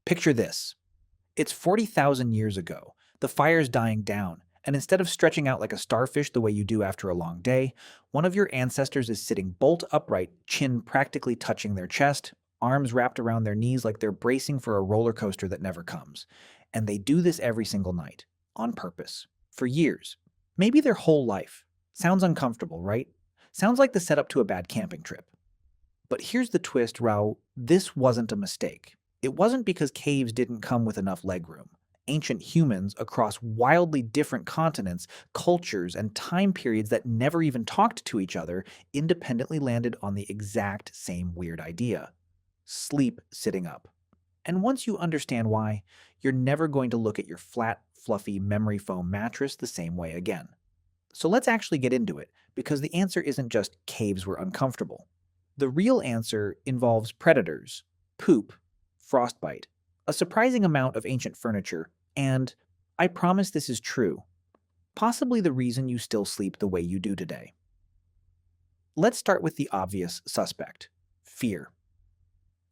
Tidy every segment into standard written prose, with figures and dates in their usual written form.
Picture this. It's 40,000 years ago. The fire's dying down, and instead of stretching out like a starfish the way you do after a long day, one of your ancestors is sitting bolt upright, chin practically touching their chest, arms wrapped around their knees like they're bracing for a roller coaster that never comes. And they do this every single night, on purpose, for years, maybe their whole life. Sounds uncomfortable, right? Sounds like the setup to a bad camping trip. But here's the twist, Rao. This wasn't a mistake. It wasn't because caves didn't come with enough legroom. Ancient humans across wildly different continents, cultures, and time periods that never even talked to each other independently landed on the exact same weird idea: sleep sitting up. And once you understand why, you're never going to look at your flat, fluffy memory foam mattress the same way again. So let's actually get into it, because the answer isn't just caves were uncomfortable. The real answer involves predators, poop, frostbite, a surprising amount of ancient furniture, and, I promise this is true, possibly the reason you still sleep the way you do today. Let's start with the obvious suspect: fear.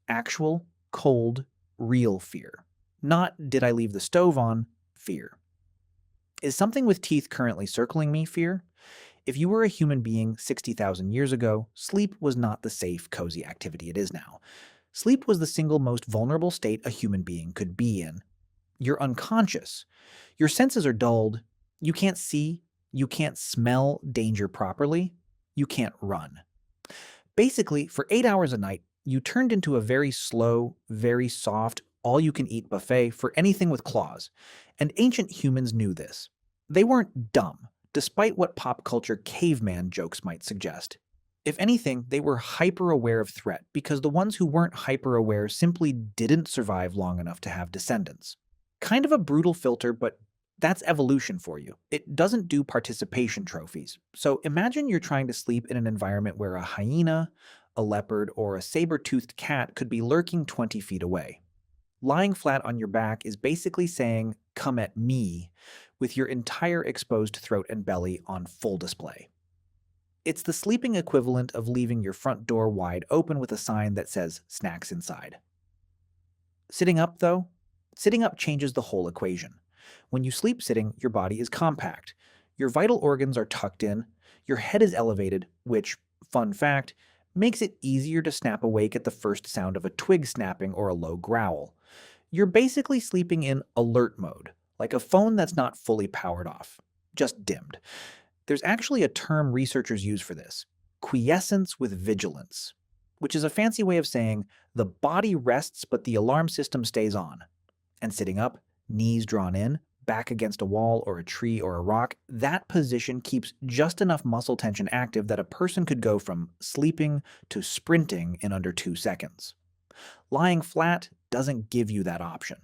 Actual, cold, real fear. Not did I leave the stove on, fear. Is something with teeth currently circling me fear? If you were a human being 60,000 years ago, sleep was not the safe, cozy activity it is now. Sleep was the single most vulnerable state a human being could be in. You're unconscious. Your senses are dulled. You can't see. You can't smell danger properly. You can't run. Basically, for 8 hours a night, you turned into a very slow, very soft, all-you-can-eat buffet for anything with claws. And ancient humans knew this. They weren't dumb, despite what pop culture caveman jokes might suggest. If anything, they were hyper-aware of threat because the ones who weren't hyper-aware simply didn't survive long enough to have descendants. Kind of a brutal filter, but that's evolution for you. It doesn't do participation trophies. So imagine you're trying to sleep in an environment where a hyena, a leopard, or a saber-toothed cat could be lurking 20 feet away. Lying flat on your back is basically saying, "Come at me," with your entire exposed throat and belly on full display. It's the sleeping equivalent of leaving your front door wide open with a sign that says "snacks inside." Sitting up, though? Sitting up changes the whole equation. When you sleep sitting, your body is compact. Your vital organs are tucked in, your head is elevated, which, fun fact, makes it easier to snap awake at the first sound of a twig snapping or a low growl. You're basically sleeping in alert mode, like a phone that's not fully powered off, just dimmed. There's actually a term researchers use for this: quiescence with vigilance, which is a fancy way of saying the body rests but the alarm system stays on. And sitting up, knees drawn in, back against a wall or a tree or a rock, that position keeps just enough muscle tension active that a person could go from sleeping to sprinting in under 2 seconds. Lying flat doesn't give you that option.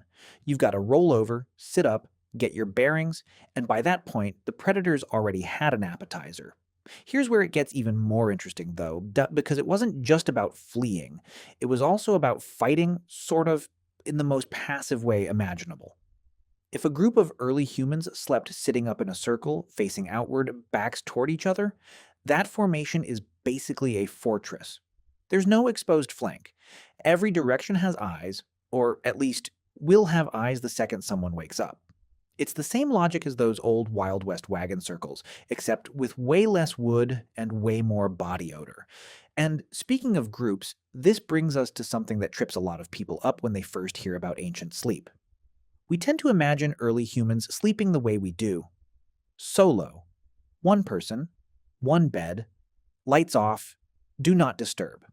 You've got to roll over, sit up, get your bearings, and by that point, the predator's already had an appetizer. Here's where it gets even more interesting, though, because it wasn't just about fleeing. It was also about fighting, sort of, in the most passive way imaginable. If a group of early humans slept sitting up in a circle, facing outward, backs toward each other, that formation is basically a fortress. There's no exposed flank. Every direction has eyes, or at least will have eyes the second someone wakes up. It's the same logic as those old Wild West wagon circles, except with way less wood and way more body odor. And speaking of groups, this brings us to something that trips a lot of people up when they first hear about ancient sleep. We tend to imagine early humans sleeping the way we do. Solo. One person, one bed, lights off, do not disturb.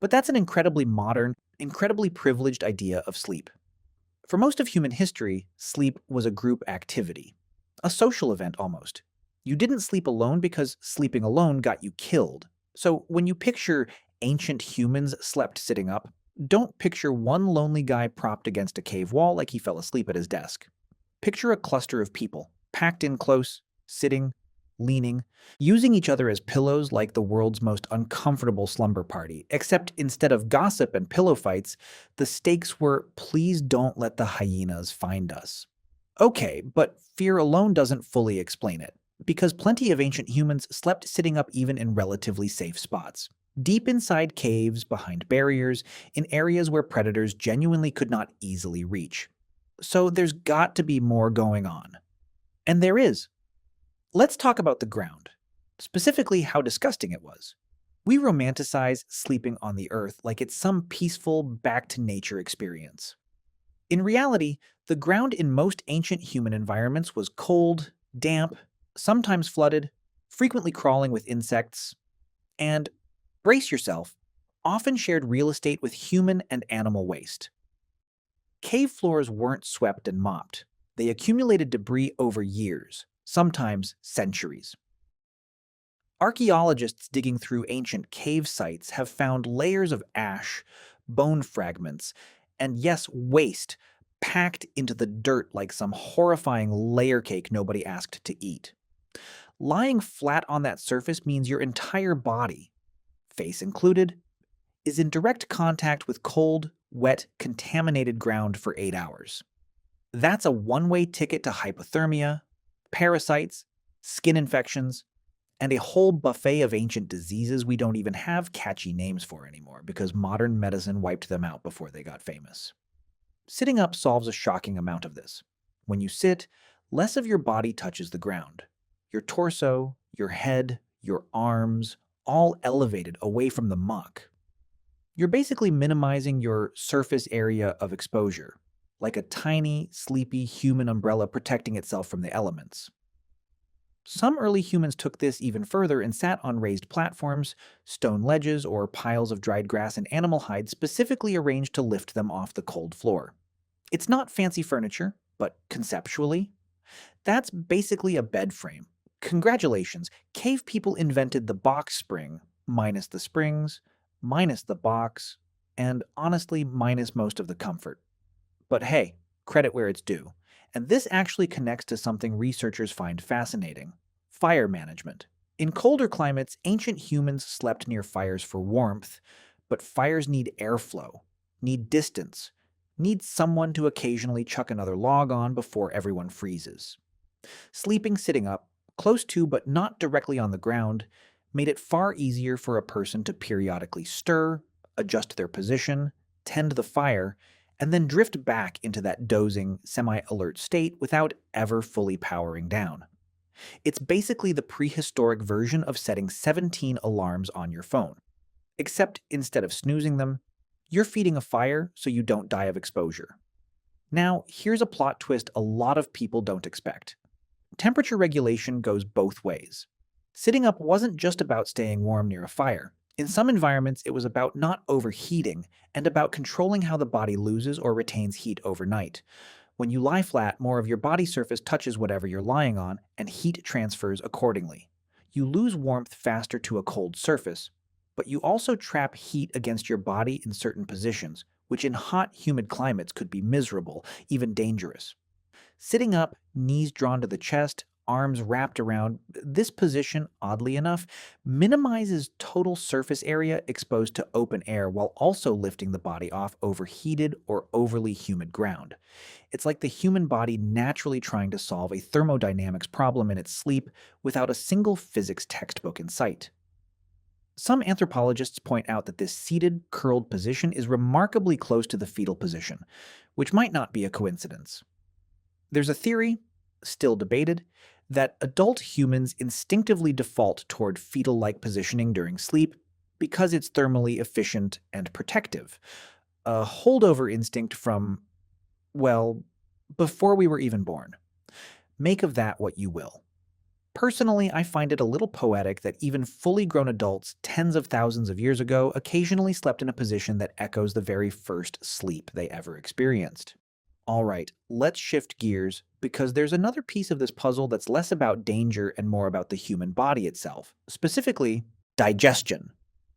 But that's an incredibly modern, incredibly privileged idea of sleep. For most of human history, sleep was a group activity, a social event almost. You didn't sleep alone because sleeping alone got you killed. So when you picture ancient humans slept sitting up, don't picture one lonely guy propped against a cave wall like he fell asleep at his desk. Picture a cluster of people, packed in close, sitting, leaning, using each other as pillows like the world's most uncomfortable slumber party, except instead of gossip and pillow fights, the stakes were, "Please don't let the hyenas find us." Okay, but fear alone doesn't fully explain it, because plenty of ancient humans slept sitting up even in relatively safe spots. deep inside caves, behind barriers, in areas where predators genuinely could not easily reach. So there's got to be more going on. And there is. Let's talk about the ground, specifically how disgusting it was. We romanticize sleeping on the earth like it's some peaceful, back to nature experience. In reality, the ground in most ancient human environments was cold, damp, sometimes flooded, frequently crawling with insects, and, brace yourself, often shared real estate with human and animal waste. Cave floors weren't swept and mopped. They accumulated debris over years, sometimes centuries. Archaeologists digging through ancient cave sites have found layers of ash, bone fragments, and yes, waste packed into the dirt like some horrifying layer cake nobody asked to eat. Lying flat on that surface means your entire body, face included, is in direct contact with cold, wet, contaminated ground for 8 hours. That's a one-way ticket to hypothermia, parasites, skin infections, and a whole buffet of ancient diseases we don't even have catchy names for anymore because modern medicine wiped them out before they got famous. Sitting up solves a shocking amount of this. When you sit, less of your body touches the ground. Your torso, your head, your arms, all elevated away from the muck. You're basically minimizing your surface area of exposure, like a tiny, sleepy human umbrella protecting itself from the elements. Some early humans took this even further and sat on raised platforms, stone ledges, or piles of dried grass and animal hide specifically arranged to lift them off the cold floor. It's not fancy furniture, but conceptually, that's basically a bed frame. Congratulations, cave people invented the box spring, minus the springs, minus the box, and honestly, minus most of the comfort. But hey, credit where it's due. And this actually connects to something researchers find fascinating: fire management. In colder climates, ancient humans slept near fires for warmth, but fires need airflow, need distance, need someone to occasionally chuck another log on before everyone freezes. Sleeping sitting up, close to but not directly on the ground, made it far easier for a person to periodically stir, adjust their position, tend the fire, and then drift back into that dozing, semi-alert state without ever fully powering down. It's basically the prehistoric version of setting 17 alarms on your phone. Except instead of snoozing them, you're feeding a fire so you don't die of exposure. Now, here's a plot twist a lot of people don't expect. Temperature regulation goes both ways. Sitting up wasn't just about staying warm near a fire. In some environments, it was about not overheating and about controlling how the body loses or retains heat overnight. When you lie flat, more of your body surface touches whatever you're lying on, and heat transfers accordingly. You lose warmth faster to a cold surface, but you also trap heat against your body in certain positions, which in hot, humid climates could be miserable, even dangerous. Sitting up, knees drawn to the chest, arms wrapped around, this position, oddly enough, minimizes total surface area exposed to open air while also lifting the body off overheated or overly humid ground. It's like the human body naturally trying to solve a thermodynamics problem in its sleep without a single physics textbook in sight. Some anthropologists point out that this seated, curled position is remarkably close to the fetal position, which might not be a coincidence. There's a theory, still debated, that adult humans instinctively default toward fetal-like positioning during sleep because it's thermally efficient and protective. A holdover instinct from, well, before we were even born. Make of that what you will. Personally, I find it a little poetic that even fully grown adults tens of thousands of years ago occasionally slept in a position that echoes the very first sleep they ever experienced. All right, let's shift gears because there's another piece of this puzzle that's less about danger and more about the human body itself, specifically digestion.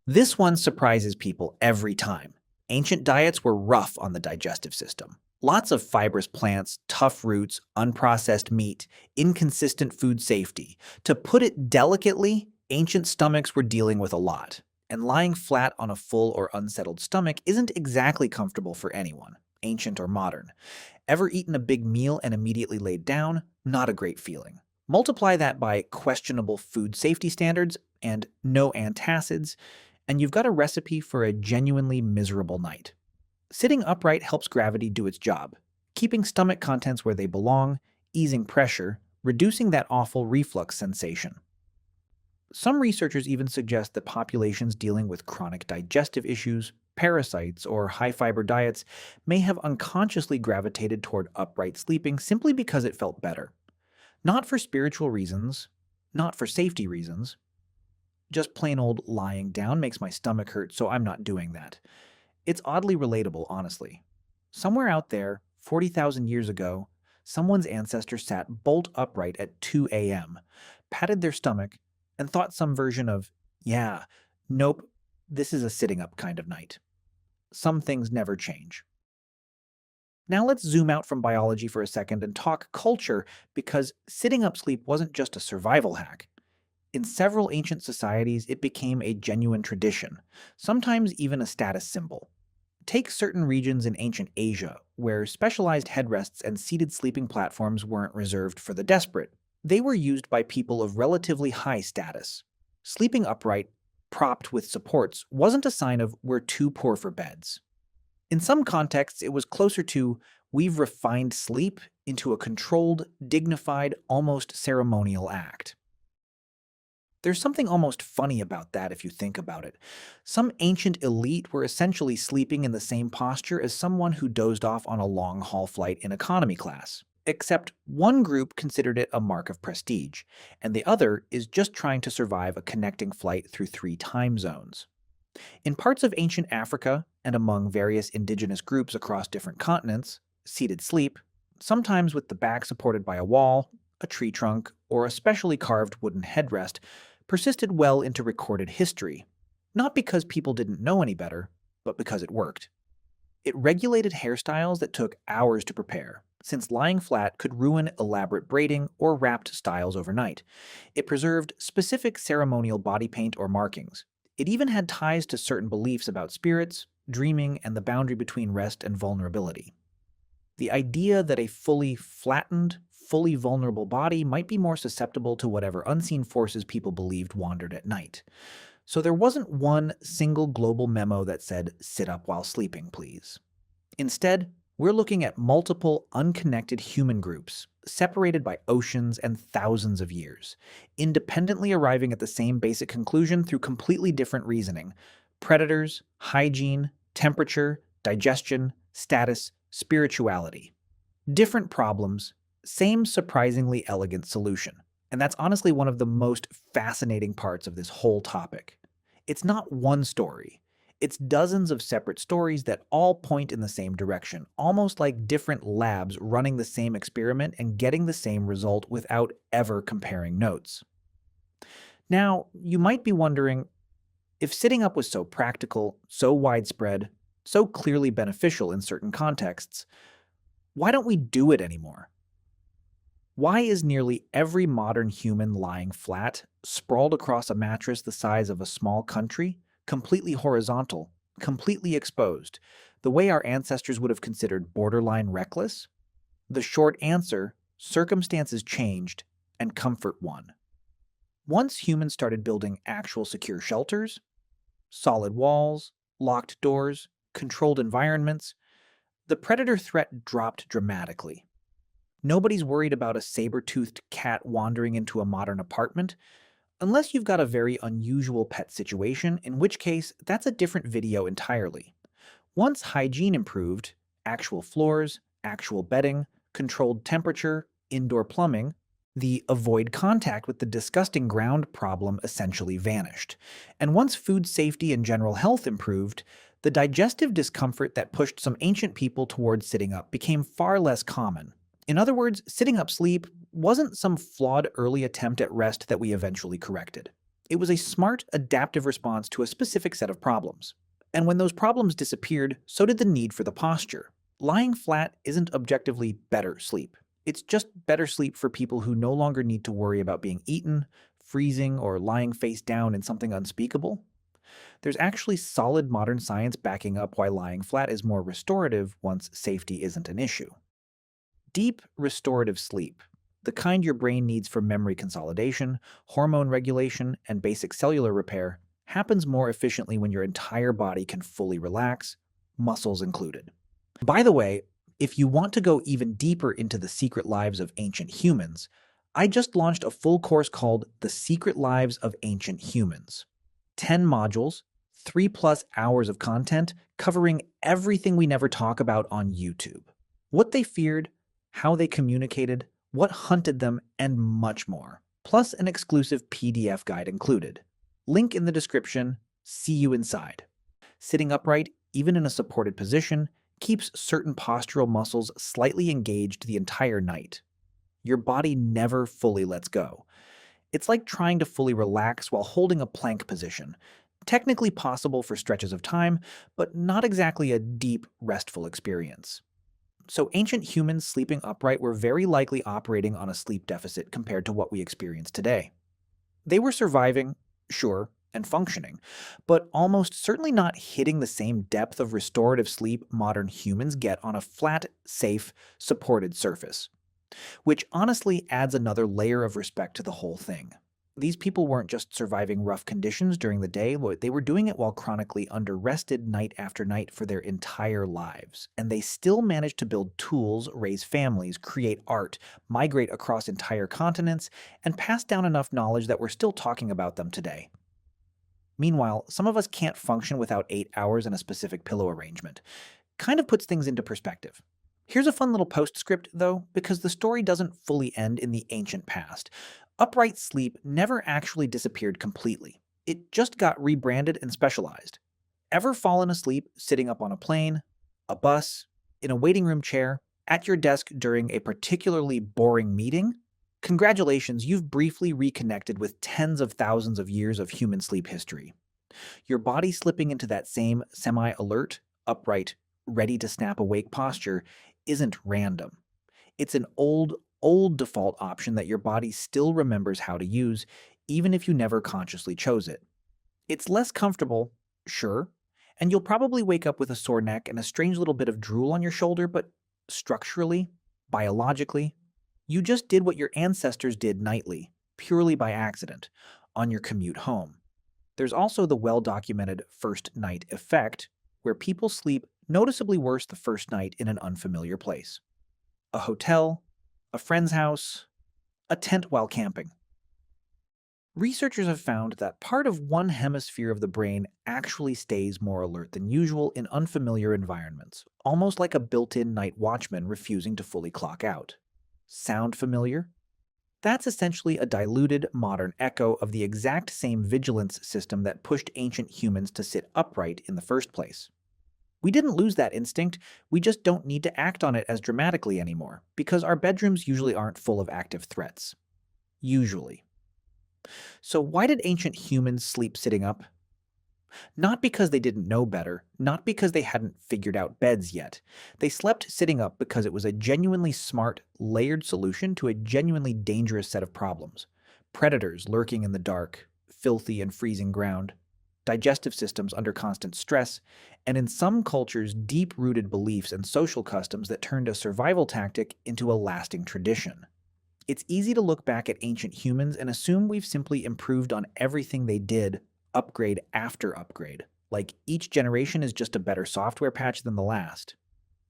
This one surprises people every time. Ancient diets were rough on the digestive system. Lots of fibrous plants, tough roots, unprocessed meat, inconsistent food safety. To put it delicately, ancient stomachs were dealing with a lot. And lying flat on a full or unsettled stomach isn't exactly comfortable for anyone, ancient or modern. Ever eaten a big meal and immediately laid down? Not a great feeling. Multiply that by questionable food safety standards and no antacids, and you've got a recipe for a genuinely miserable night. Sitting upright helps gravity do its job, keeping stomach contents where they belong, easing pressure, reducing that awful reflux sensation. Some researchers even suggest that populations dealing with chronic digestive issues, parasites, or high fiber diets may have unconsciously gravitated toward upright sleeping simply because it felt better. Not for spiritual reasons, not for safety reasons. Just plain old lying down makes my stomach hurt, so I'm not doing that. It's oddly relatable, honestly. Somewhere out there, 40,000 years ago, someone's ancestor sat bolt upright at 2 a.m., patted their stomach, and thought some version of, yeah, nope, this is a sitting up kind of night. Some things never change. Now let's zoom out from biology for a second and talk culture, because sitting up sleep wasn't just a survival hack. In several ancient societies, it became a genuine tradition, sometimes even a status symbol. Take certain regions in ancient Asia, where specialized headrests and seated sleeping platforms weren't reserved for the desperate. They were used by people of relatively high status. Sleeping upright, propped with supports, wasn't a sign of we're too poor for beds. In some contexts, it was closer to we've refined sleep into a controlled, dignified, almost ceremonial act. There's something almost funny about that if you think about it. Some ancient elite were essentially sleeping in the same posture as someone who dozed off on a long-haul flight in economy class. Except one group considered it a mark of prestige, and the other is just trying to survive a connecting flight through 3 time zones. In parts of ancient Africa and among various indigenous groups across different continents, seated sleep, sometimes with the back supported by a wall, a tree trunk, or a specially carved wooden headrest, persisted well into recorded history, not because people didn't know any better, but because it worked. It regulated hairstyles that took hours to prepare, since lying flat could ruin elaborate braiding or wrapped styles overnight. It preserved specific ceremonial body paint or markings. It even had ties to certain beliefs about spirits, dreaming, and the boundary between rest and vulnerability. The idea that a fully flattened, fully vulnerable body might be more susceptible to whatever unseen forces people believed wandered at night. So there wasn't one single global memo that said, sit up while sleeping, please. Instead, we're looking at multiple unconnected human groups, separated by oceans and thousands of years, independently arriving at the same basic conclusion through completely different reasoning: predators, hygiene, temperature, digestion, status, spirituality. Different problems, same surprisingly elegant solution. And that's honestly one of the most fascinating parts of this whole topic. It's not one story. It's dozens of separate stories that all point in the same direction, almost like different labs running the same experiment and getting the same result without ever comparing notes. Now, you might be wondering, if sitting up was so practical, so widespread, so clearly beneficial in certain contexts, why don't we do it anymore? Why is nearly every modern human lying flat, sprawled across a mattress the size of a small country, completely horizontal, completely exposed, the way our ancestors would have considered borderline reckless? The short answer: circumstances changed and comfort won. Once humans started building actual secure shelters, solid walls, locked doors, controlled environments, the predator threat dropped dramatically. Nobody's worried about a saber-toothed cat wandering into a modern apartment, unless you've got a very unusual pet situation, in which case that's a different video entirely. Once hygiene improved, actual floors, actual bedding, controlled temperature, indoor plumbing, the avoid contact with the disgusting ground problem essentially vanished. And once food safety and general health improved, the digestive discomfort that pushed some ancient people towards sitting up became far less common. In other words, sitting up sleep wasn't some flawed early attempt at rest that we eventually corrected. It was a smart, adaptive response to a specific set of problems. And when those problems disappeared, so did the need for the posture. Lying flat isn't objectively better sleep. It's just better sleep for people who no longer need to worry about being eaten, freezing, or lying face down in something unspeakable. There's actually solid modern science backing up why lying flat is more restorative once safety isn't an issue. Deep, restorative sleep, the kind your brain needs for memory consolidation, hormone regulation, and basic cellular repair, happens more efficiently when your entire body can fully relax, muscles included. By the way, if you want to go even deeper into the secret lives of ancient humans, I just launched a full course called The Secret Lives of Ancient Humans. 10 modules, 3+ hours of content covering everything we never talk about on YouTube. What they feared, how they communicated, what hunted them, and much more. Plus an exclusive PDF guide included. Link in the description. See you inside. Sitting upright, even in a supported position, keeps certain postural muscles slightly engaged the entire night. Your body never fully lets go. It's like trying to fully relax while holding a plank position. Technically possible for stretches of time, but not exactly a deep, restful experience. So ancient humans sleeping upright were very likely operating on a sleep deficit compared to what we experience today. They were surviving, sure, and functioning, but almost certainly not hitting the same depth of restorative sleep modern humans get on a flat, safe, supported surface. Which honestly adds another layer of respect to the whole thing. These people weren't just surviving rough conditions during the day, they were doing it while chronically under-rested night after night for their entire lives. And they still managed to build tools, raise families, create art, migrate across entire continents, and pass down enough knowledge that we're still talking about them today. Meanwhile, some of us can't function without 8 hours in a specific pillow arrangement. Kind of puts things into perspective. Here's a fun little postscript, though, because the story doesn't fully end in the ancient past. Upright sleep never actually disappeared completely. It just got rebranded and specialized. Ever fallen asleep sitting up on a plane, a bus, in a waiting room chair, at your desk during a particularly boring meeting? Congratulations, you've briefly reconnected with tens of thousands of years of human sleep history. Your body slipping into that same semi-alert, upright, ready to snap awake posture isn't random. It's an old default option that your body still remembers how to use, even if you never consciously chose it. It's less comfortable, sure, and you'll probably wake up with a sore neck and a strange little bit of drool on your shoulder, but structurally, biologically, you just did what your ancestors did nightly, purely by accident, on your commute home. There's also the well-documented first night effect, where people sleep noticeably worse the first night in an unfamiliar place. A hotel, a friend's house, a tent while camping. Researchers have found that part of one hemisphere of the brain actually stays more alert than usual in unfamiliar environments, almost like a built-in night watchman refusing to fully clock out. Sound familiar? That's essentially a diluted, modern echo of the exact same vigilance system that pushed ancient humans to sit upright in the first place. We didn't lose that instinct, we just don't need to act on it as dramatically anymore, because our bedrooms usually aren't full of active threats. Usually. So why did ancient humans sleep sitting up? Not because they didn't know better, not because they hadn't figured out beds yet. They slept sitting up because it was a genuinely smart, layered solution to a genuinely dangerous set of problems. Predators lurking in the dark, filthy and freezing ground, digestive systems under constant stress, and in some cultures, deep-rooted beliefs and social customs that turned a survival tactic into a lasting tradition. It's easy to look back at ancient humans and assume we've simply improved on everything they did, upgrade after upgrade, like each generation is just a better software patch than the last.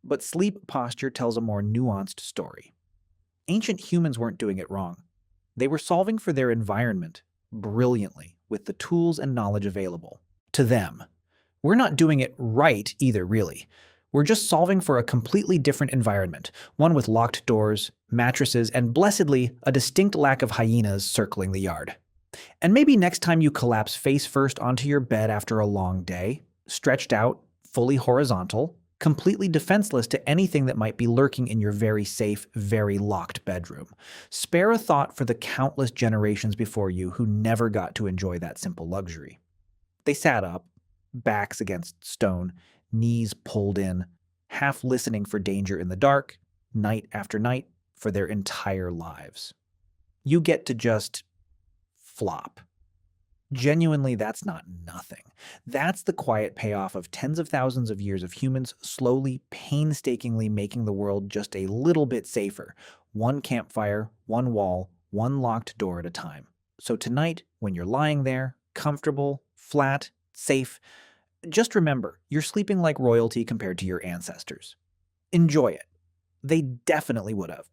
But sleep posture tells a more nuanced story. Ancient humans weren't doing it wrong. They were solving for their environment brilliantly with the tools and knowledge available to them. We're not doing it right either, really. We're just solving for a completely different environment, one with locked doors, mattresses, and blessedly, a distinct lack of hyenas circling the yard. And maybe next time you collapse face first onto your bed after a long day, stretched out, fully horizontal, completely defenseless to anything that might be lurking in your very safe, very locked bedroom. Spare a thought for the countless generations before you who never got to enjoy that simple luxury. They sat up, backs against stone, knees pulled in, half listening for danger in the dark, night after night, for their entire lives. You get to just flop. Genuinely, that's not nothing. That's the quiet payoff of tens of thousands of years of humans slowly, painstakingly making the world just a little bit safer. One campfire, one wall, one locked door at a time. So tonight, when you're lying there, comfortable, flat, safe. Just remember, you're sleeping like royalty compared to your ancestors. Enjoy it. They definitely would have.